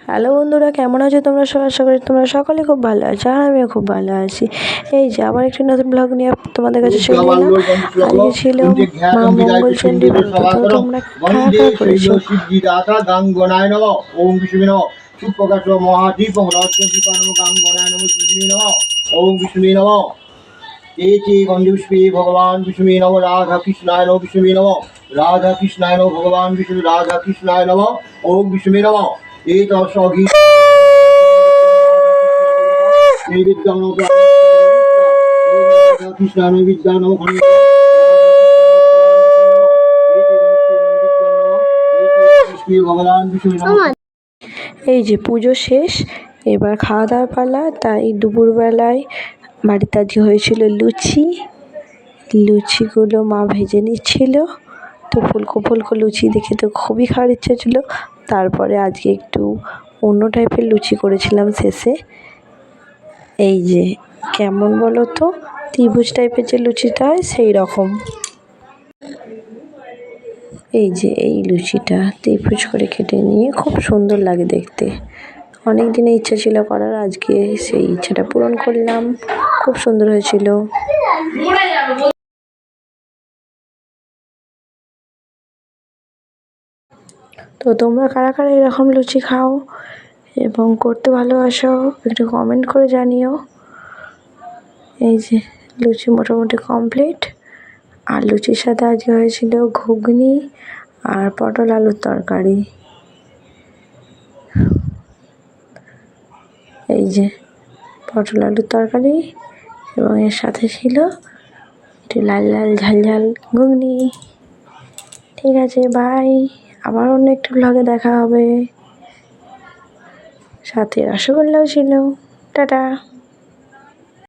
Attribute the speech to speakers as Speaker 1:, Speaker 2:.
Speaker 1: Hello বন্ধুরা, কেমন আছো তোমরা? আশা করি তোমরা সকলে খুব ভালো আছো, আর আমিও খুব ভালো আছি। এই যে আবার একটি নতুন ব্লগ নিয়ে তোমাদের কাছে চলে এলাম। আজকে ছিল মা মঙ্গল চণ্ডী ব্রত, তো তোমরা কারা কারা করেছো?
Speaker 2: ওম বিষ্ণু নমঃ সুপ্রকাশ মহাদীপং রত্নদীপানম গাঙ্গনায় নমঃ বিষ্ণু নমঃ ওম বিষ্ণু নমঃ এতে গন্ধপুষ্পে ভগবান বিষ্ণু নমঃ রাধা কৃষ্ণায় নমঃ বিষ্ণু নমঃ রাধা কৃষ্ণায় নমঃ ভগবান বিষ্ণু রাধা কৃষ্ণায় নমঃ ওম বিষ্ণু নমঃ এই দশগীত এই বিদ্যাং রাধা কৃষ্ণায় বিদ্যা নমঃ ভগবান বিষ্ণু নমঃ।
Speaker 1: এই যে পুজো শেষ, এবার খাওয়া দাওয়ার পালা। তাই দুপুরবেলায় বাড়িতে আজকে হয়েছিল লুচিগুলো মা ভেজে নিচ্ছিল। তো ফুলকো ফুলকো লুচি দেখে তো খুবই খাওয়ার ইচ্ছা ছিল। তারপরে আজকে একটু অন্য টাইপের লুচি করেছিলাম শেষে। এই যে কেমন বলো তো, ত্রিভুজ টাইপের যে লুচিটা হয় সেই রকম। এই যে এই লুচিটা ত্রিভুজ করে কেটে নিয়ে খুব সুন্দর লাগে দেখতে। অনেক দিনের ইচ্ছা ছিল করার, আজকে সেই ইচ্ছাটা পূরণ করলাম। খুব সুন্দর হয়েছিল। তো তোমরা কারা কারা এরকম লুচি খাও এবং করতে ভালোবাসো একটু কমেন্ট করে জানিও। এই যে লুচি মোটামুটি কমপ্লিট। আর লুচির সাথে আজকে হয়েছিল ঘুগনি আর পটল আলুর তরকারি। এই যে পটল আলুর তরকারি এবং এর সাথে ছিল একটু লাল লাল ঝাল ঝাল ঘুগনি। ঠিক আছে, বাই। আবার অন্য একটু ব্লগে দেখা হবে। সাথে রসগোল্লাও ছিল। টাটা।